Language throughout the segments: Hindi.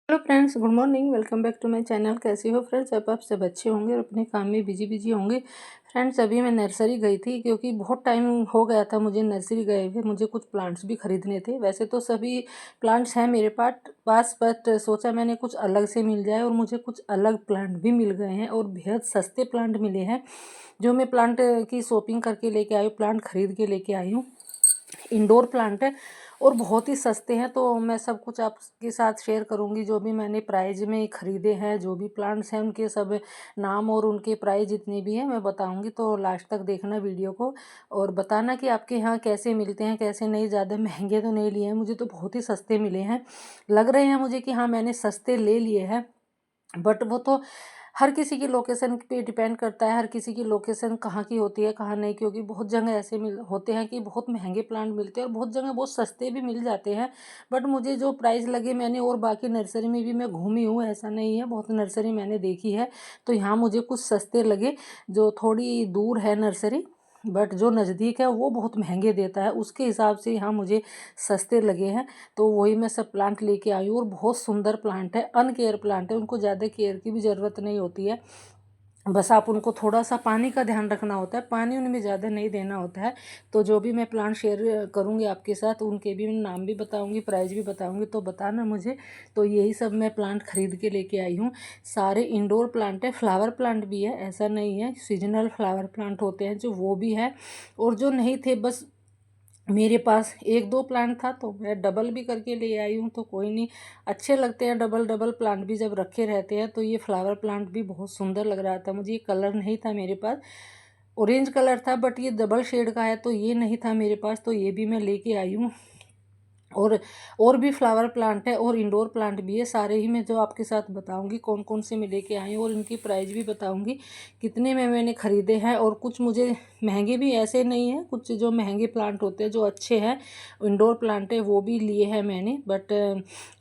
Hello friends, good morning. Welcome back to my channel. कैसे हो फ्रेंड्स? आप सब अच्छे होंगे और अपने काम में बिजी होंगे। फ्रेंड्स, अभी मैं नर्सरी गई थी क्योंकि बहुत टाइम हो गया था मुझे नर्सरी गए हुए। मुझे कुछ प्लांट्स भी खरीदने थे। वैसे तो सभी प्लांट्स हैं मेरे पास, बट सोचा मैंने कुछ अलग से मिल जाए, और मुझे कुछ अलग प्लांट भी मिल गए हैं और बेहद सस्ते प्लांट मिले हैं। जो मैं प्लांट की शॉपिंग करके लेके आई हूँ, प्लांट खरीद के लेके आई हूँ, इंडोर प्लांट है और बहुत ही सस्ते हैं। तो मैं सब कुछ आपके साथ शेयर करूंगी। जो भी मैंने प्राइस में ख़रीदे हैं, जो भी प्लांट्स हैं, उनके सब नाम और उनके प्राइस जितने भी हैं मैं बताऊंगी। तो लास्ट तक देखना वीडियो को और बताना कि आपके यहाँ कैसे मिलते हैं, कैसे नहीं। ज़्यादा महंगे तो नहीं लिए हैं, मुझे तो बहुत ही सस्ते मिले हैं। लग रहे हैं मुझे कि हाँ, मैंने सस्ते ले लिए हैं, बट वो तो हर किसी की लोकेशन पे डिपेंड करता है। हर किसी की लोकेशन कहाँ की होती है, कहाँ नहीं। क्योंकि बहुत जगह ऐसे होते हैं कि बहुत महंगे प्लांट मिलते हैं और बहुत जगह बहुत सस्ते भी मिल जाते हैं। बट मुझे जो प्राइस लगे, मैंने और बाकी नर्सरी में भी मैं घूमी हूँ, ऐसा नहीं है, बहुत नर्सरी मैंने देखी है। तो यहाँ मुझे कुछ सस्ते लगे। जो थोड़ी दूर है नर्सरी, बट जो नज़दीक है वो बहुत महंगे देता है, उसके हिसाब से यहाँ मुझे सस्ते लगे हैं। तो वही मैं सब प्लांट लेके आई हूँ और बहुत सुंदर प्लांट है। अनकेयर प्लांट है, उनको ज़्यादा केयर की भी ज़रूरत नहीं होती है। बस आप उनको थोड़ा सा पानी का ध्यान रखना होता है, पानी उनमें ज़्यादा नहीं देना होता है। तो जो भी मैं प्लांट शेयर करूँगी आपके साथ, उनके भी मैं नाम भी बताऊँगी, प्राइस भी बताऊँगी, तो बताना मुझे। तो यही सब मैं प्लांट ख़रीद के लेके आई हूँ। सारे इंडोर प्लांट है, फ्लावर प्लांट भी है, ऐसा नहीं है। सीजनल फ्लावर प्लांट होते हैं जो, वो भी है। और जो नहीं थे, बस मेरे पास एक दो प्लांट था तो मैं डबल भी करके ले आई हूँ। तो कोई नहीं, अच्छे लगते हैं डबल डबल प्लांट भी जब रखे रहते हैं। तो ये फ्लावर प्लांट भी बहुत सुंदर लग रहा था मुझे। ये कलर नहीं था मेरे पास, ऑरेंज कलर था, बट ये डबल शेड का है तो ये नहीं था मेरे पास। तो ये भी मैं लेके आई हूँ। और भी फ्लावर प्लांट है और इंडोर प्लांट भी है। सारे ही मैं जो आपके साथ बताऊंगी कौन कौन से मैं लेके आई हूँ, और इनकी प्राइस भी बताऊंगी कितने में मैंने ख़रीदे हैं। और कुछ मुझे महंगे भी ऐसे नहीं हैं, कुछ जो महंगे प्लांट होते हैं जो अच्छे हैं इंडोर प्लांट है वो भी लिए हैं मैंने। बट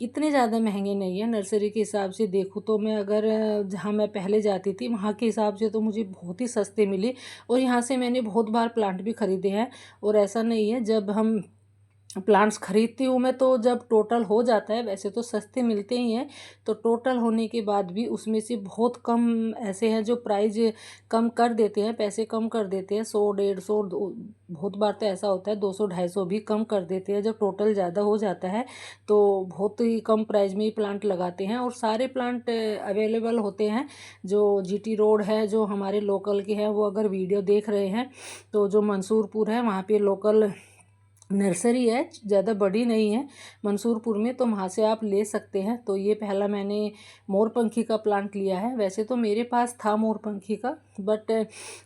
इतने ज़्यादा महंगे नहीं है नर्सरी के हिसाब से देखूँ तो। मैं अगर जहाँ मैं पहले जाती थी वहाँ के हिसाब से तो मुझे बहुत ही सस्ते मिले। और यहाँ से मैंने बहुत बार प्लांट भी ख़रीदे हैं। और ऐसा नहीं है, जब हम प्लांट्स खरीदती हूँ मैं तो जब टोटल हो जाता है, वैसे तो सस्ते मिलते ही हैं, तो टोटल होने के बाद भी उसमें से बहुत कम ऐसे हैं जो प्राइस कम कर देते हैं, पैसे कम कर देते हैं। 100 150 बहुत बार तो ऐसा होता है 200 250 भी कम कर देते हैं जब टोटल ज़्यादा हो जाता है। तो बहुत ही कम प्राइस में ही प्लांट लगाते हैं और सारे प्लांट अवेलेबल होते हैं। जो जीटी रोड है, जो हमारे लोकल के हैं, वो अगर वीडियो देख रहे हैं तो जो मंसूरपुर है वहाँ पे लोकल नर्सरी है, ज़्यादा बड़ी नहीं है मंसूरपुर में, तो वहाँ से आप ले सकते हैं। तो ये पहला मैंने मोरपंखी का प्लांट लिया है। वैसे तो मेरे पास था मोरपंखी का, बट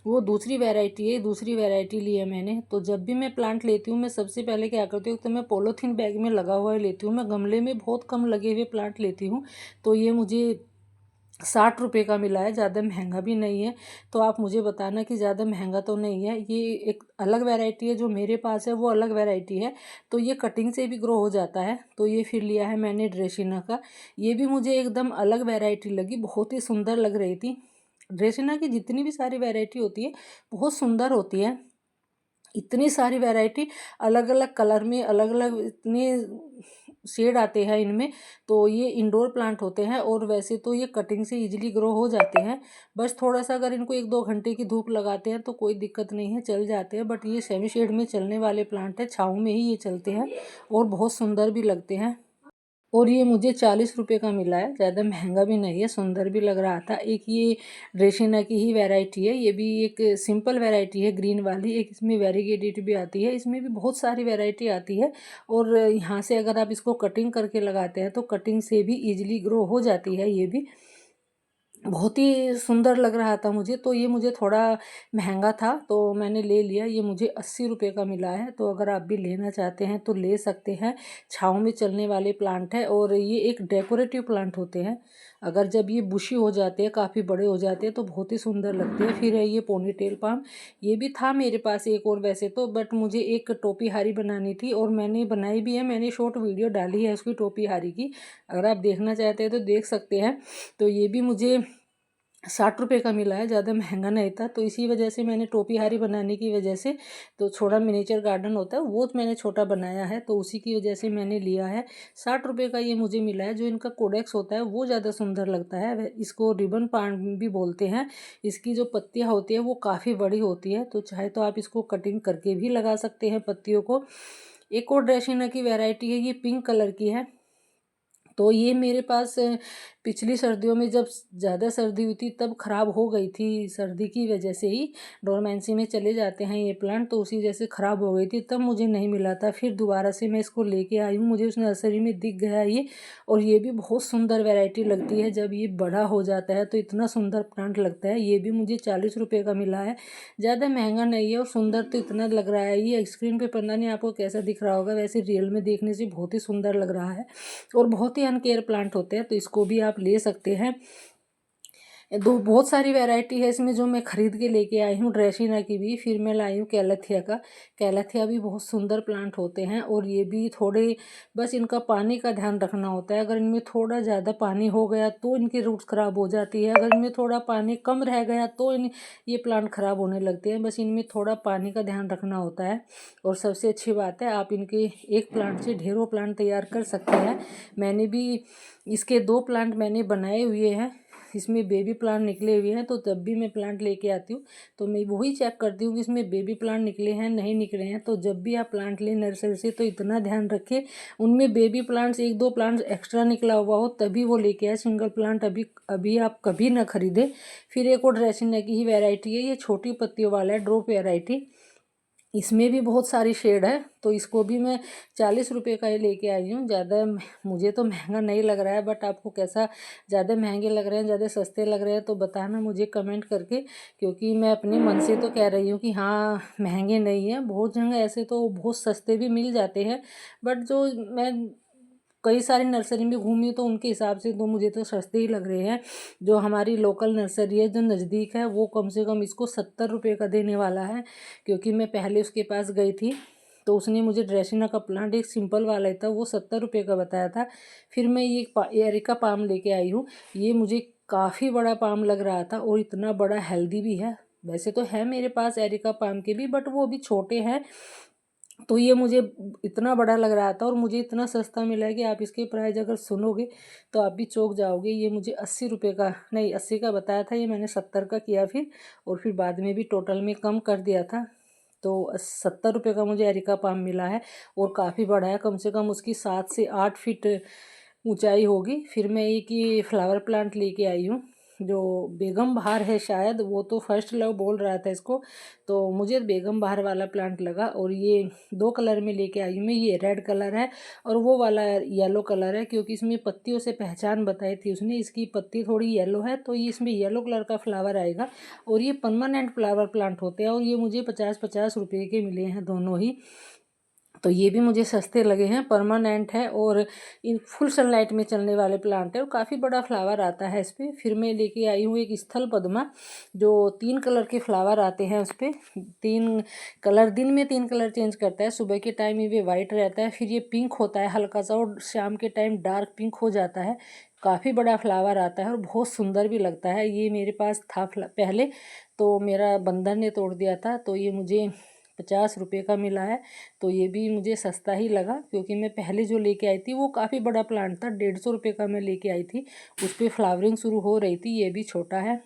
वो दूसरी वैरायटी है, दूसरी वैरायटी ली है मैंने। तो जब भी मैं प्लांट लेती हूँ, मैं सबसे पहले क्या करती हूँ, तो मैं पॉलीथीन बैग में लगा हुआ लेती हूँ। मैं गमले में बहुत कम लगे हुए प्लांट लेती हूँ। तो ये मुझे 60 रुपये का मिला है, ज़्यादा महंगा भी नहीं है। तो आप मुझे बताना कि ज़्यादा महंगा तो नहीं है। ये एक अलग वैरायटी है, जो मेरे पास है वो अलग वैरायटी है। तो ये कटिंग से भी ग्रो हो जाता है। तो ये फिर लिया है मैंने ड्रेसिना का। ये भी मुझे एकदम अलग वैरायटी लगी, बहुत ही सुंदर लग रही थी। ड्रेसिना की जितनी भी सारी वैरायटी होती है बहुत सुंदर होती है। इतनी सारी वैरायटी, अलग अलग कलर में, अलग अलग इतने शेड आते हैं इनमें। तो ये इंडोर प्लांट होते हैं और वैसे तो ये कटिंग से इजीली ग्रो हो जाते हैं। बस थोड़ा सा अगर इनको 1-2 घंटे की धूप लगाते हैं तो कोई दिक्कत नहीं है, चल जाते हैं। बट ये सेमी शेड में चलने वाले प्लांट है, छाँव में ही ये चलते हैं और बहुत सुंदर भी लगते हैं। और ये मुझे 40 रुपये का मिला है, ज़्यादा महंगा भी नहीं है, सुंदर भी लग रहा था। एक ये ड्रेसिना की ही वैरायटी है, ये भी एक सिंपल वैरायटी है ग्रीन वाली। एक इसमें वेरीगेटेड भी आती है, इसमें भी बहुत सारी वैरायटी आती है। और यहाँ से अगर आप इसको कटिंग करके लगाते हैं तो कटिंग से भी ईजिली ग्रो हो जाती है। ये भी बहुत ही सुंदर लग रहा था मुझे। तो ये मुझे थोड़ा महंगा था तो मैंने ले लिया। ये मुझे 80 रुपये का मिला है। तो अगर आप भी लेना चाहते हैं तो ले सकते हैं। छाँव में चलने वाले प्लांट है और ये एक डेकोरेटिव प्लांट होते हैं। अगर जब ये बुशी हो जाते हैं, काफ़ी बड़े हो जाते हैं, तो बहुत ही सुंदर लगते हैं। फिर है ये पोनीटेल पाम, ये भी था मेरे पास एक और वैसे तो, बट मुझे एक टोपी हारी बनानी थी और मैंने बनाई भी है। मैंने शॉर्ट वीडियो डाली है उसकी टोपी हारी की, अगर आप देखना चाहते हैं तो देख सकते हैं। तो ये भी मुझे 60 रुपये का मिला है, ज़्यादा महंगा नहीं था। तो इसी वजह से मैंने टोपी हारी बनाने की वजह से, तो छोटा मिनिएचर गार्डन होता है वो मैंने छोटा बनाया है, तो उसी की वजह से मैंने लिया है। 60 रुपये का ये मुझे मिला है। जो इनका कोडेक्स होता है वो ज़्यादा सुंदर लगता है, इसको रिबन पाम भी बोलते हैं। इसकी जो पत्तियाँ होती है वो काफ़ी बड़ी होती है, तो चाहे तो आप इसको कटिंग करके भी लगा सकते हैं पत्तियों को। एक और ड्रेसिना की वेराइटी है, ये पिंक कलर की है। तो ये मेरे पास पिछली सर्दियों में जब ज़्यादा सर्दी हुई थी तब ख़राब हो गई थी, सर्दी की वजह से ही डोरमेंसी में चले जाते हैं ये प्लांट, तो उसी वजह से ख़राब हो गई थी, तब मुझे नहीं मिला था। फिर दोबारा से मैं इसको लेके आई हूँ, मुझे उस नर्सरी में दिख गया ये। और ये भी बहुत सुंदर वैरायटी लगती है, जब ये बड़ा हो जाता है तो इतना सुंदर प्लांट लगता है। ये भी मुझे 40 रुपये का मिला है, ज़्यादा महंगा नहीं है और सुंदर तो इतना लग रहा है। ये स्क्रीन पर पता नहीं आपको कैसा दिख रहा होगा, वैसे रियल में देखने से बहुत ही सुंदर लग रहा है और बहुत ही अनकेयर प्लांट होते हैं, तो इसको भी आप ले सकते हैं। दो बहुत सारी वैरायटी है इसमें जो मैं ख़रीद के लेके आई हूँ, ड्रेसिना की भी। फिर मैं लाई हूँ कैलेथिया का। कैलेथिया भी बहुत सुंदर प्लांट होते हैं और ये भी थोड़े, बस इनका पानी का ध्यान रखना होता है। अगर इनमें थोड़ा ज़्यादा पानी हो गया तो इनकी रूट्स ख़राब हो जाती है, अगर इनमें थोड़ा पानी कम रह गया तो ये प्लांट ख़राब होने लगते हैं। बस इनमें थोड़ा पानी का ध्यान रखना होता है। और सबसे अच्छी बात है, आप इनके एक प्लांट से ढेरों प्लांट तैयार कर सकते हैं। मैंने भी इसके 2 प्लांट मैंने बनाए हुए हैं, इसमें बेबी प्लांट निकले हुए हैं, तो जब भी मैं प्लांट लेके आती हूँ तो मैं वही चेक करती हूँ कि इसमें बेबी प्लांट निकले हैं नहीं निकले हैं। तो जब भी आप प्लांट लें नर्सरी से तो इतना ध्यान रखें उनमें बेबी प्लांट्स 1-2 प्लांट्स एक्स्ट्रा निकला हुआ हो तभी वो लेके आए। सिंगल प्लांट अभी अभी आप कभी ना खरीदें। फिर एक और ड्रेसिना की ही वेराइटी है, ये छोटी पत्तियों वाला है, ड्रॉप वेराइटी। इसमें भी बहुत सारी शेड है, तो इसको भी मैं 40 रुपये का ही लेके आई हूँ। ज़्यादा मुझे तो महंगा नहीं लग रहा है, बट आपको कैसा, ज़्यादा महंगे लग रहे हैं ज़्यादा सस्ते लग रहे हैं तो बताना मुझे कमेंट करके, क्योंकि मैं अपने मन से तो कह रही हूँ कि हाँ महंगे नहीं हैं। बहुत जगह ऐसे तो बहुत सस्ते भी मिल जाते हैं, बट जो मैं कई सारी नर्सरी में घूमी तो उनके हिसाब से तो मुझे तो सस्ते ही लग रहे हैं। जो हमारी लोकल नर्सरी है जो नज़दीक है वो कम से कम इसको 70 रुपये का देने वाला है, क्योंकि मैं पहले उसके पास गई थी तो उसने मुझे ड्रेसिना का प्लांट एक सिंपल वाला ही था, वो 70 रुपये का बताया था। फिर मैं ये एरिका पाम लेके आई हूँ। ये मुझे काफ़ी बड़ा पाम लग रहा था और इतना बड़ा हेल्दी भी है। वैसे तो है मेरे पास एरिका पाम के भी, बट वो अभी छोटे हैं, तो ये मुझे इतना बड़ा लग रहा था और मुझे इतना सस्ता मिला है कि आप इसके प्राइस अगर सुनोगे तो आप भी चौंक जाओगे। ये मुझे 80 रुपये का नहीं 80 का बताया था, ये मैंने 70 का किया फिर, और फिर बाद में भी टोटल में कम कर दिया था। तो 70 रुपये का मुझे एरिका पाम मिला है और काफ़ी बड़ा है, कम से कम उसकी 7 से 8 फीट ऊंचाई होगी। फिर मैं एक ये फ्लावर प्लांट लेके आई हूँ जो बेगम बहार है शायद, वो तो फर्स्ट लव बोल रहा था इसको, तो मुझे बेगम बहार वाला प्लांट लगा। और ये 2 कलर में लेके आई हूँ मैं, ये रेड कलर है और वो वाला येलो कलर है, क्योंकि इसमें पत्तियों से पहचान बताई थी उसने, इसकी पत्ती थोड़ी येलो है तो ये इसमें येलो कलर का फ्लावर आएगा। और ये परमानेंट फ्लावर प्लांट होते हैं और ये मुझे 50-50 रुपये के मिले हैं दोनों ही। तो ये भी मुझे सस्ते लगे हैं, परमानेंट है और इन फुल सनलाइट में चलने वाले प्लांट है और काफ़ी बड़ा फ्लावर आता है इस पर। फिर मैं लेके आई हूँ एक स्थल पद्मा, जो 3 कलर के फ्लावर आते हैं उस पर। 3 कलर, दिन में 3 कलर चेंज करता है, सुबह के टाइम ये वाइट रहता है, फिर ये पिंक होता है हल्का सा और शाम के टाइम डार्क पिंक हो जाता है। काफ़ी बड़ा फ्लावर आता है और बहुत सुंदर भी लगता है। ये मेरे पास था पहले, तो मेरा बंदर ने तोड़ दिया था, तो ये मुझे 50 रुपये का मिला है। तो ये भी मुझे सस्ता ही लगा, क्योंकि मैं पहले जो लेके आई थी वो काफ़ी बड़ा प्लांट था, 150 रुपये का मैं लेके आई थी, उस पर फ्लावरिंग शुरू हो रही थी। ये भी छोटा है।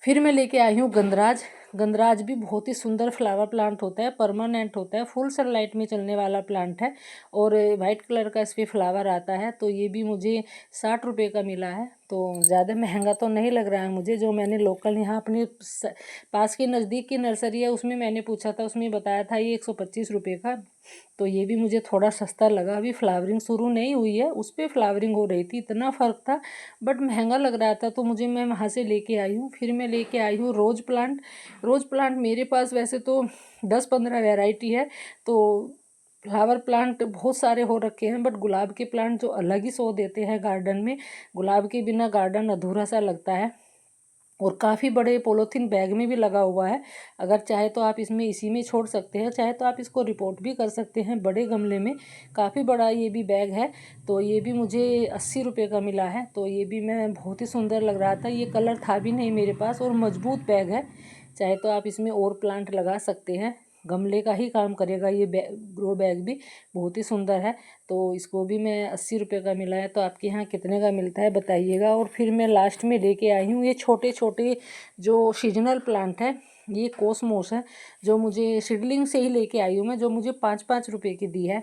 फिर मैं लेके आई हूँ गंधराज। गंधराज भी बहुत ही सुंदर फ्लावर प्लांट होता है, परमानेंट होता है, फुल सनलाइट में चलने वाला प्लांट है और वाइट कलर का इस पर फ्लावर आता है। तो ये भी मुझे 60 रुपये का मिला है, तो ज़्यादा महंगा तो नहीं लग रहा है मुझे। जो मैंने लोकल यहाँ अपने पास के नज़दीक की नर्सरी है उसमें मैंने पूछा था, उसमें बताया था ये 125 रुपये का, तो ये भी मुझे थोड़ा सस्ता लगा। अभी फ्लावरिंग शुरू नहीं हुई है, उस पर फ्लावरिंग हो रही थी, इतना फ़र्क था, बट महंगा लग रहा था तो मैं वहाँ से लेके आई हूँ। फिर मैं लेके आई हूँ रोज़ प्लांट। रोज़ प्लांट मेरे पास वैसे तो 10-15 वैरायटी है, तो फ्लावर प्लांट बहुत सारे हो रखे हैं, बट गुलाब के प्लांट जो अलग ही शो देते हैं गार्डन में, गुलाब के बिना गार्डन अधूरा सा लगता है। और काफ़ी बड़े पॉलीथीन बैग में भी लगा हुआ है। अगर चाहे तो आप इसमें इसी में छोड़ सकते हैं, चाहे तो आप इसको रिपोर्ट भी कर सकते हैं बड़े गमले में। काफ़ी बड़ा ये भी बैग है। तो ये भी मुझे 80 रुपये का मिला है। तो ये भी मैं बहुत ही सुंदर लग रहा था। ये कलर था भी नहीं मेरे पास और मजबूत बैग है। चाहे तो आप इसमें और प्लांट लगा सकते हैं, गमले का ही काम करेगा ये ग्रो बैग भी बहुत ही सुंदर है। तो इसको भी मैं 80 रुपये का मिला है। तो आपके यहाँ कितने का मिलता है बताइएगा। और फिर मैं लास्ट में लेके आई हूँ ये छोटे छोटे जो सीजनल प्लांट है, ये कोसमोस है जो मुझे सीडलिंग से ही लेके आई हूँ मैं, जो मुझे 5-5 रुपये की दी है।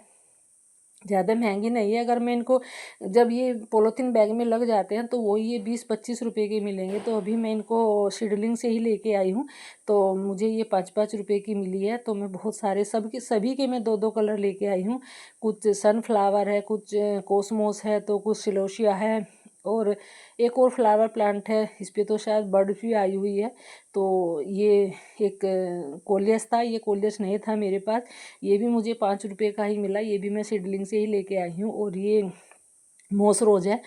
ज़्यादा महंगी नहीं है। अगर मैं इनको जब ये पॉलीथीन बैग में लग जाते हैं तो वो ये 20-25 रुपये के मिलेंगे। तो अभी मैं इनको सीडलिंग से ही लेके आई हूँ, तो मुझे ये 5-5 रुपये की मिली है। तो मैं बहुत सारे सभी के मैं 2-2 कलर लेके आई हूँ। कुछ सनफ्लावर है, कुछ कोसमोस है, तो कुछ सिलोशिया है, और एक और फ्लावर प्लांट है, इस पर तो शायद बर्ड भी आई हुई है। तो ये एक कोलियस था, ये कोलियस नहीं था मेरे पास। ये भी मुझे 5 रुपये का ही मिला। ये भी मैं सीडलिंग से ही लेके आई हूँ। और ये मोस रोज है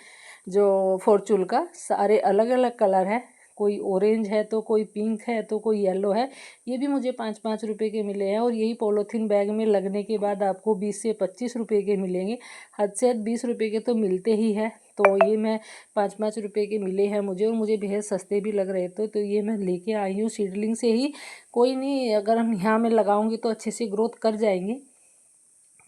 जो फॉर्चून का, सारे अलग अलग कलर है, कोई ऑरेंज है तो कोई पिंक है तो कोई येलो है। ये भी मुझे 5-5 रुपये के मिले हैं। और यही पॉलीथीन बैग में लगने के बाद आपको 20 से 25 रुपये के मिलेंगे। हद से हद 20 रुपये के तो मिलते ही है। तो ये मैं 5-5 रुपये के मिले हैं मुझे, और मुझे बेहद सस्ते भी लग रहे थे। तो ये मैं लेके आई हूँ सीडलिंग से ही। कोई नहीं, अगर हम यहाँ में लगाऊंगी तो अच्छे से ग्रोथ कर जाएंगे,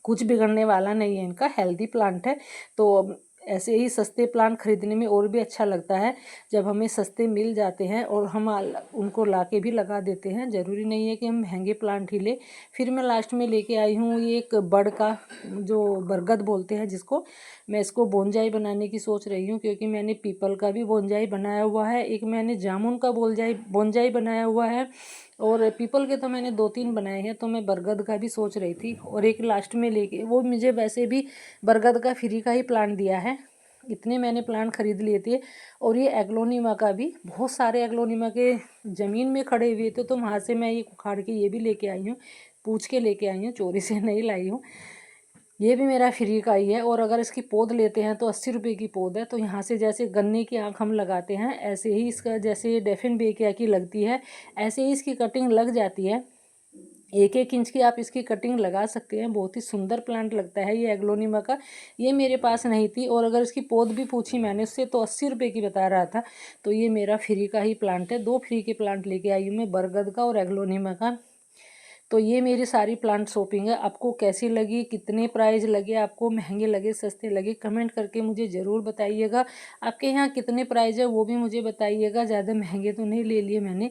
कुछ बिगड़ने वाला नहीं है, इनका हेल्दी प्लांट है। तो ऐसे ही सस्ते प्लांट खरीदने में और भी अच्छा लगता है जब हमें सस्ते मिल जाते हैं और हम उनको लाके भी लगा देते हैं। ज़रूरी नहीं है कि हम महंगे प्लांट ही लें। फिर मैं लास्ट में लेके आई हूँ ये एक बड़ का, जो बरगद बोलते हैं जिसको, मैं इसको बोनजाई बनाने की सोच रही हूँ, क्योंकि मैंने पीपल का भी बोनजाई बनाया हुआ है, एक मैंने जामुन का बोनजाई बनाया हुआ है, और पीपल के तो मैंने 2-3 बनाए हैं। तो मैं बरगद का भी सोच रही थी। और एक लास्ट में लेके, वो मुझे वैसे भी बरगद का फ्री का ही प्लांट दिया है, इतने मैंने प्लांट खरीद लिए थे। और ये एग्लोनिमा का भी, बहुत सारे एग्लोनिमा के ज़मीन में खड़े हुए थे, तो वहाँ से मैं ये उखाड़ के ये भी लेके आई हूँ, पूछ के लेके आई हूँ, चोरी से नहीं लाई हूँ। ये भी मेरा फ्री का ही है। और अगर इसकी पौध लेते हैं तो 80 रुपये की पौध है। तो यहाँ से जैसे गन्ने की आँख हम लगाते हैं, ऐसे ही इसका, जैसे डेफिन बेकिया की लगती है, ऐसे ही इसकी कटिंग लग जाती है। 1-1 इंच की आप इसकी कटिंग लगा सकते हैं। बहुत ही सुंदर प्लांट लगता है ये एग्लोनिमा का। ये मेरे पास नहीं थी, और अगर इसकी पौध भी पूछी मैंने उससे तो 80 रुपये की बता रहा था। तो ये मेरा फ्री का ही प्लांट है। 2 फ्री के प्लांट लेके आई हूँ मैं, बरगद का और एग्लोनिमा का। तो ये मेरी सारी प्लांट शॉपिंग है। आपको कैसी लगी, कितने प्राइस लगे, आपको महंगे लगे सस्ते लगे, कमेंट करके मुझे ज़रूर बताइएगा। आपके यहाँ कितने प्राइस है वो भी मुझे बताइएगा। ज़्यादा महंगे तो नहीं ले लिए मैंने,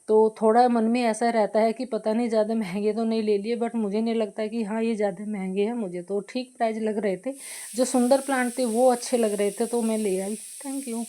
तो थोड़ा मन में ऐसा रहता है कि पता नहीं ज़्यादा महंगे तो नहीं ले लिए, बट मुझे नहीं लगता कि हाँ ये ज़्यादा महंगे हैं। मुझे तो ठीक प्राइस लग रहे थे, जो सुंदर प्लांट थे वो अच्छे लग रहे थे, तो मैं ले आई। Thank you.